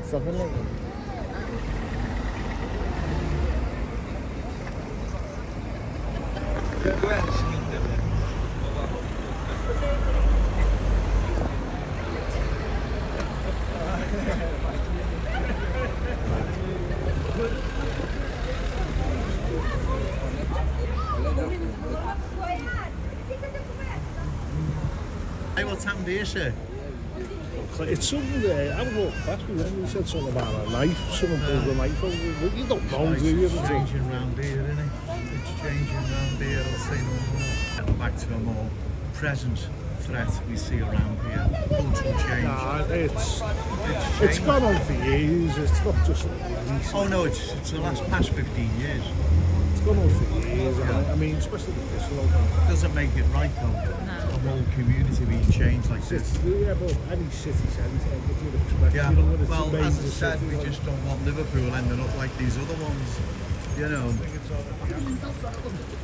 Something like that. Hey, what's happened here, sir? It's something there. I was walking past me when you said something about a knife. Someone pulled a knife over. You don't know, do you? It's changing round here, isn't it? It's changing round here. I'll say no more. Back to a more present threat we see around here. Cultural change. Nah, it's gone on for years. It's not just recent. Oh no, it's the last past 15 years. It's gone on for years. I mean, especially with this local. Doesn't make it right though. A whole community being changed like this. Yeah, but any city centre, you'd expect. Yeah, You know, when it's well, a as major I said, city, we like- just don't want Liverpool ending up like these other ones, you know.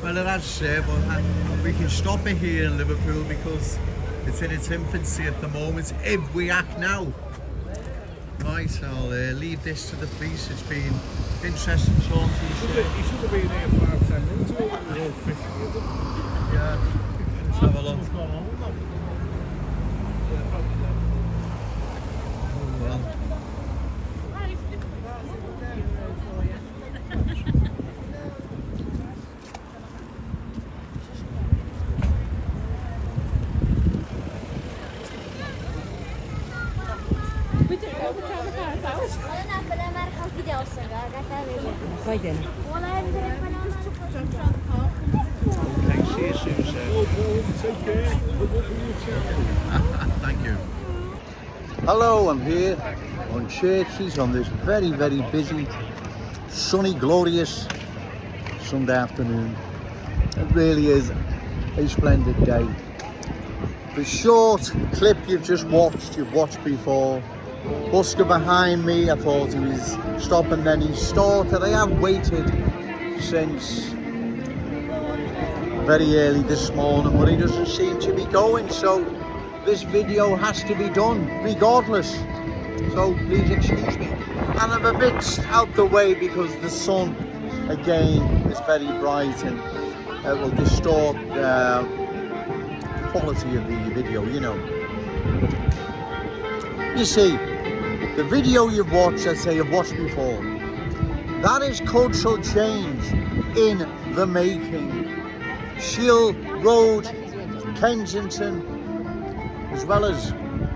Well, it has said, but we can stop it here in Liverpool because it's in its infancy at the moment. If we act now, right, I'll leave this to the police. It's been interesting talking to you. He should have been here 5-10 minutes ago. It was all 50 of them. Yeah, let's have a look. What's going on with them? Oh, well. Okay, see you soon, sir. Take care. Thank you. Hello, I'm here on Churches on this very, very busy, sunny, glorious Sunday afternoon. It really is a splendid day. The short clip you've watched before. Busker behind me, I thought he was stopping, then he started. I have waited since very early this morning, but he doesn't seem to be going, so this video has to be done regardless. So please excuse me. And I'm a bit out the way because the sun again is very bright and it will distort the quality of the video, you know. You see, the video you've watched, I'd say you've watched before, that is cultural change in the making. Shield Road, Kensington, as well as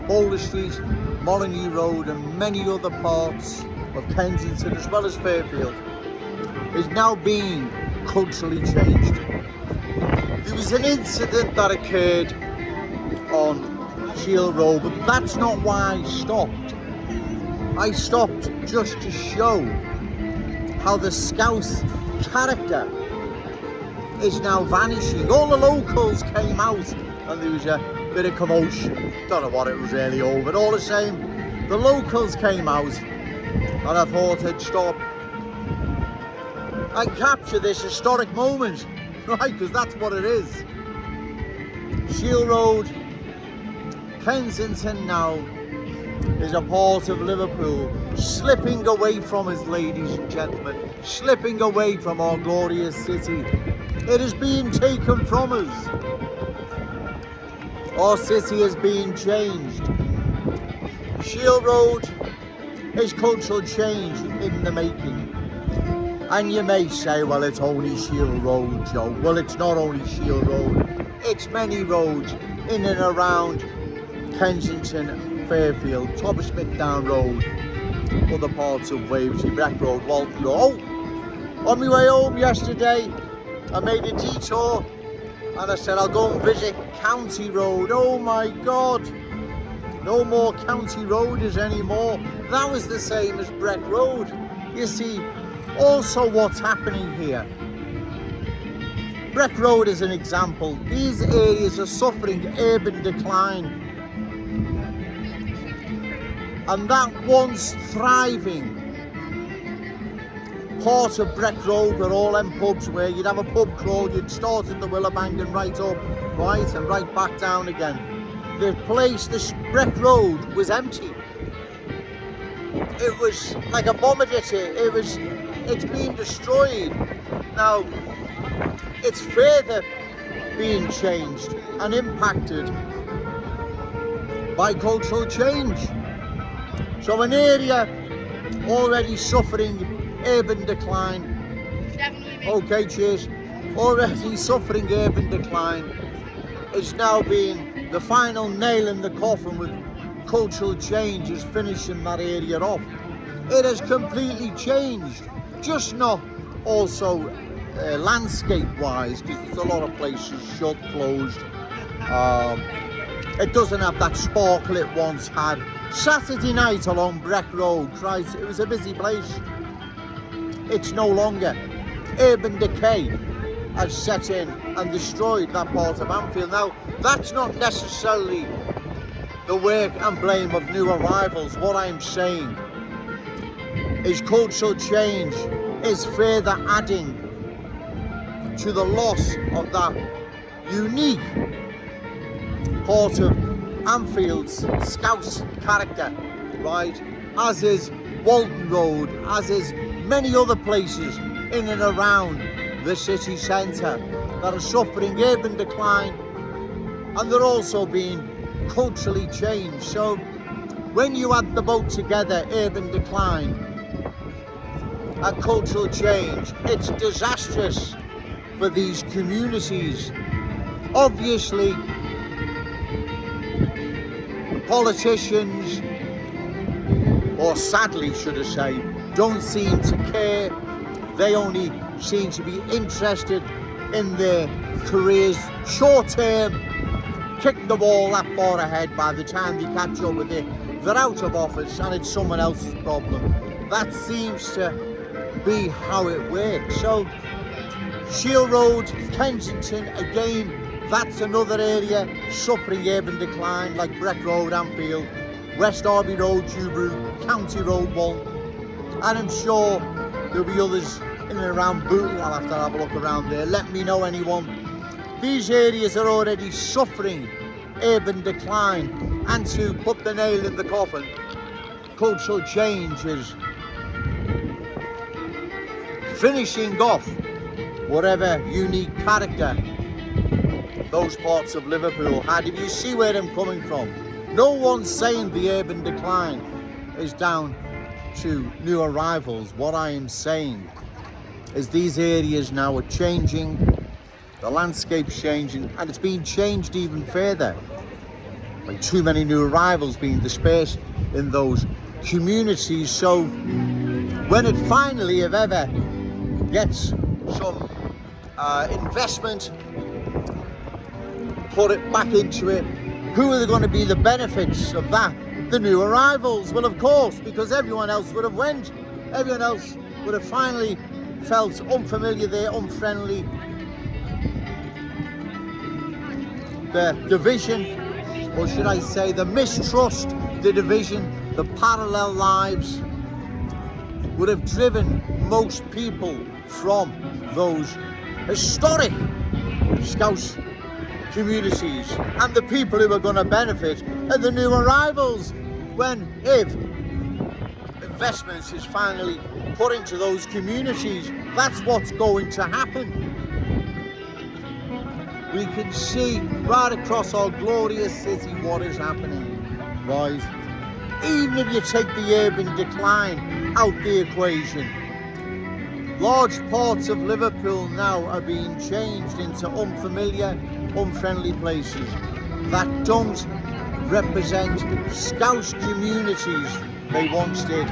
Boulder Street, Molyneux Road and many other parts of Kensington, as well as Fairfield, is now being culturally changed. There was an incident that occurred on Shield Road, but that's not why I stopped. I stopped just to show how the Scouse character is now vanishing. All the locals came out and there was a bit of commotion. Don't know what it was really over, but all the same, the locals came out and I thought I'd stop and capture this historic moment, right, because that's what it is. Shield Road, Kensington now is a part of Liverpool, slipping away from us, ladies and gentlemen, slipping away from our glorious city. It is being taken from us. Our city is being changed. Shield Road is cultural change in the making. And you may say, well, it's only Shield Road, Joe. Well, it's not only Shield Road. It's many roads in and around Kensington, Fairfield, Thomas Smith Down Road, other parts of Waverley, Black Road, Walton Road. Oh, on my way home yesterday, I made a detour and I said I'll go and visit County Road. Oh my God, no more County Roaders anymore. That was the same as Breck Road. You see, also what's happening here. Breck Road is an example. These areas are suffering urban decline. And that once thriving part of Breck Road where all them pubs were. You'd have a pub crawl, you'd start at the Willowbank and right up, right, and right back down again. The place, this Breck Road was empty. It was like a bomber did it. It's been destroyed. Now, it's further being changed and impacted by cultural change. So an area already suffering urban decline. Okay, cheers. Already suffering urban decline is now being the final nail in the coffin with cultural change is finishing that area off. It has completely changed, just not also landscape-wise, because there's a lot of places shut, closed. It doesn't have that sparkle it once had. Saturday night along Breck Road, Christ, it was a busy place. It's no longer. Urban decay has set in and destroyed that part of Anfield. Now, that's not necessarily the work and blame of new arrivals. What I'm saying is cultural change is further adding to the loss of that unique part of Anfield's Scouse character, right? As is Walton Road, as is many other places in and around the city centre that are suffering urban decline, and they're also being culturally changed. So when you add the both together, urban decline and cultural change, it's disastrous for these communities. Obviously, politicians, or sadly should I say, don't seem to care. They only seem to be interested in their careers short term, kick the ball that far ahead. By the time they catch up with it, they're out of office and it's someone else's problem. That seems to be how it works. So Shield Road, Kensington, again, that's another area suffering urban decline, like Breck Road, Anfield, West Derby Road, Dewbrook, County Road 1, and I'm sure there'll be others in and around Bootle. I'll have to have a look around there. Let me know, anyone. These areas are already suffering urban decline, and to put the nail in the coffin, cultural change is finishing off whatever unique character those parts of Liverpool had. If you see where I'm coming from, no one's saying the urban decline is down to new arrivals. What I am saying is these areas now are changing, the landscape's changing, and it's being changed even further by too many new arrivals being dispersed in those communities. So when it finally, if ever, gets some investment, put it back into it, who are going to be the benefits of that? The new arrivals. Well, of course, because everyone else would have went. Everyone else would have finally felt unfamiliar there, unfriendly. The division, or should I say the mistrust, the division, the parallel lives would have driven most people from those historic Scouse communities, and the people who are going to benefit are the new arrivals. When, if investments is finally put into those communities, that's what's going to happen. We can see right across our glorious city what is happening, right? Even if you take the urban decline out the equation, large parts of Liverpool now are being changed into unfamiliar, unfriendly places that don't represent Scouse communities they once did.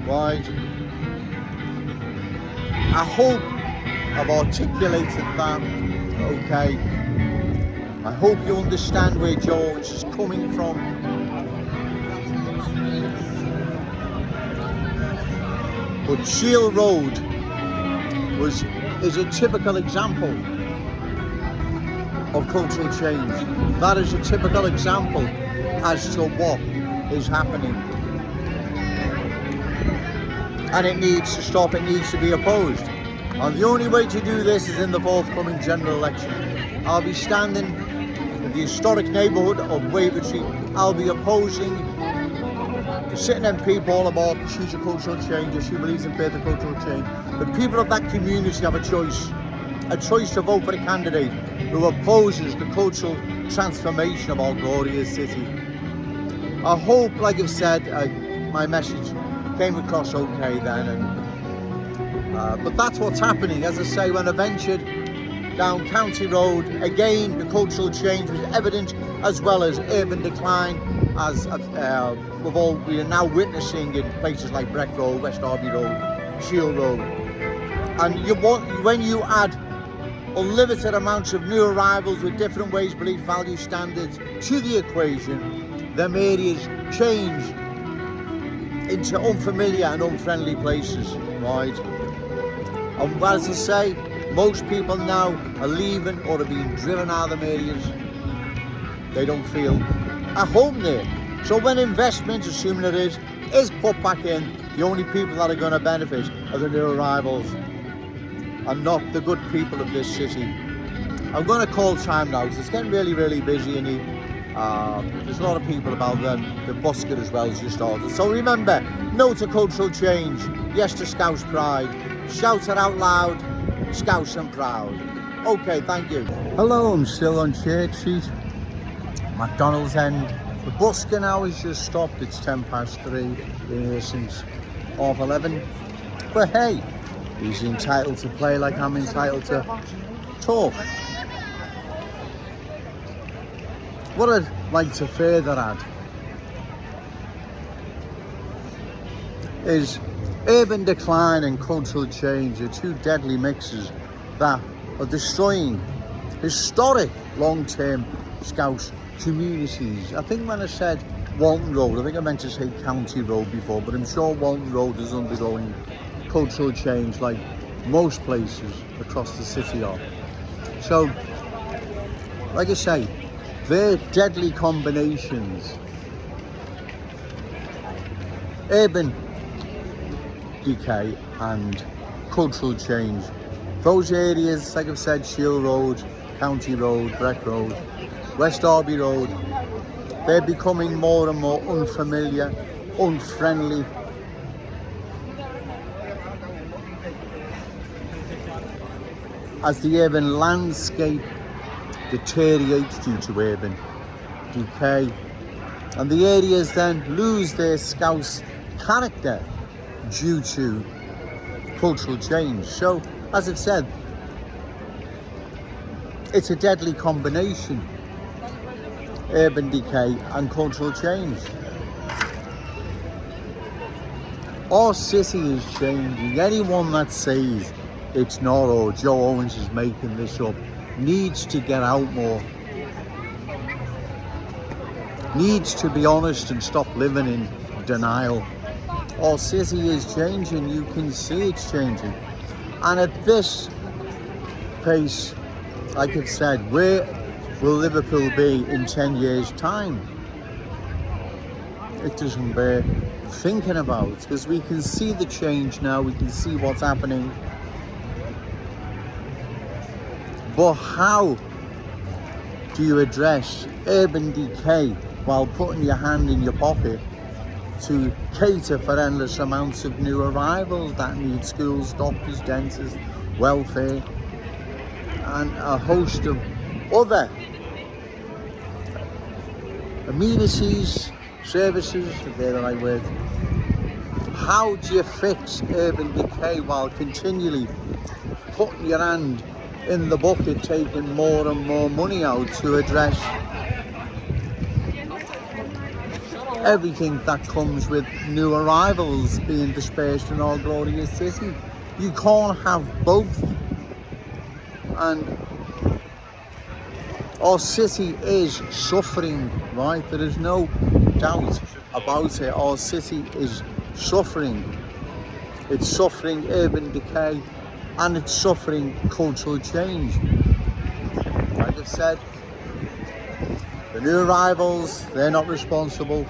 Right? I hope I've articulated that okay. I hope you understand where George is coming from. But Shield Road is a typical example of cultural change. That is a typical example as to what is happening. and it needs to stop, it needs to be opposed. And the only way to do this is in the forthcoming general election. I'll be standing in the historic neighbourhood of Wavertree. I'll be opposing the sitting MP Paul about she's a cultural change, or she believes in further cultural change. The people of that community have a choice to vote for a candidate who opposes the cultural transformation of our glorious city. I hope, like I've said, my message came across okay then, but that's what's happening. As I say, when I ventured down County Road, again the cultural change was evident, as well as urban decline, as we are now witnessing in places like Breck Road, West Derby Road, Shield Road. And when you add unlimited amounts of new arrivals with different ways, belief, value, standards to the equation, them areas change into unfamiliar and unfriendly places, right? And as I say, most people now are leaving or are being driven out of them areas. They don't feel at home there. So when investment, assuming it is put back in, the only people that are going to benefit are the new arrivals and not the good people of this city. I'm going to call time now because it's getting really, really busy, and there's a lot of people about them. The busket as well has just started. So remember, no to cultural change, yes to Scouse pride. Shout it out loud, Scouse and proud. Okay, thank you. Hello, I'm still on Church Street, McDonald's end. The busket now has just stopped. It's 3:10. Been here since 11:30. But hey, he's entitled to play like I'm entitled to talk. What I'd like to further add is urban decline and cultural change are two deadly mixes that are destroying historic long-term Scouse communities. I think when I said Walton Road, I think I meant to say County Road before, but I'm sure Walton Road is undergoing cultural change like most places across the city are. So, like I say, they're deadly combinations. Urban decay and cultural change. Those areas, like I've said, Shield Road, County Road, Breck Road, West Derby Road, they're becoming more and more unfamiliar, unfriendly. As the urban landscape deteriorates due to urban decay, and the areas then lose their Scouse character due to cultural change. So, as I've said, it's a deadly combination, urban decay and cultural change. Our city is changing. Anyone that says it's not, or Joe Owens is making this up, needs to get out more. Needs to be honest and stop living in denial. Our city is changing. You can see it's changing. And at this pace, like I've said, where will Liverpool be in 10 years' time? It doesn't bear thinking about, because we can see the change now. We can see what's happening. But how do you address urban decay while putting your hand in your pocket to cater for endless amounts of new arrivals that need schools, doctors, dentists, welfare, and a host of other amenities, services, if they're the right word? How do you fix urban decay while continually putting your hand in the bucket, taking more and more money out to address everything that comes with new arrivals being dispersed in our glorious city? You can't have both. And our city is suffering, right? There is no doubt about it. Our city is suffering. It's suffering urban decay and it's suffering cultural change. Like I've said, the new arrivals, they're not responsible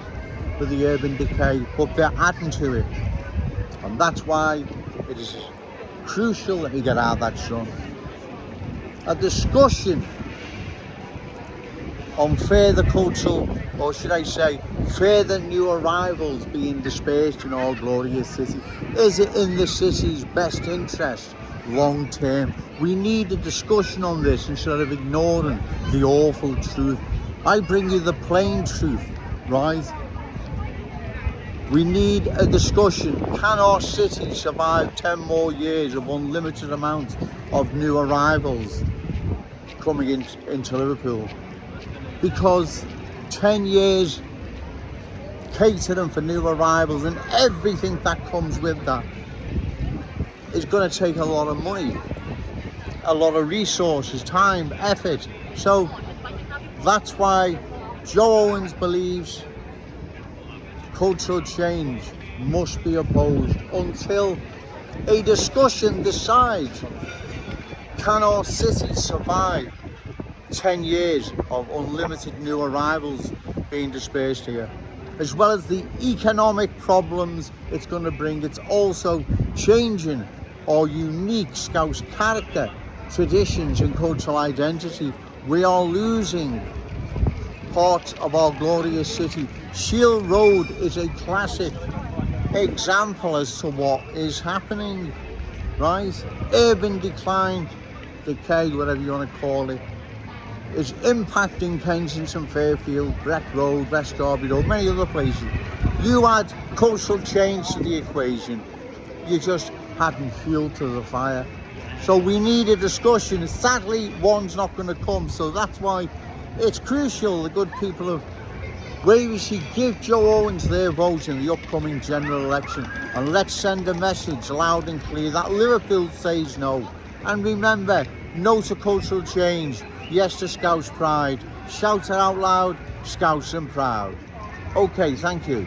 for the urban decay, but they're adding to it. And that's why it is crucial that we get out of that sun. A discussion on further cultural, or should I say, further new arrivals being dispersed in our glorious city. Is it in the city's best interest long term? We need a discussion on this instead of ignoring the awful truth. I bring you the plain truth, right? We need a discussion. Can our city survive 10 more years of unlimited amounts of new arrivals coming into Liverpool? Because 10 years catering for new arrivals and everything that comes with that is going to take a lot of money, a lot of resources, time, effort. So that's why Joe Owens believes cultural change must be opposed until a discussion decides, can our city survive 10 years of unlimited new arrivals being dispersed here? As well as the economic problems it's going to bring, it's also changing our unique Scouse character, traditions and cultural identity. We are losing parts of our glorious city. Shield Road is a classic example as to what is happening, right? Urban decline, decay, whatever you want to call it, is impacting Kensington, Fairfield, Breck Road, West Derby Road, many other places. You add cultural change to the equation, you just hadn't fuel to the fire. So we need a discussion. Sadly, one's not going to come, so that's why it's crucial the good people of Wavy give Joe Owens their vote in the upcoming general election, and let's send a message loud and clear that Liverpool says no. And remember, no to cultural change, yes to Scouse pride. Shout it out loud, Scouse and proud. Okay, thank you.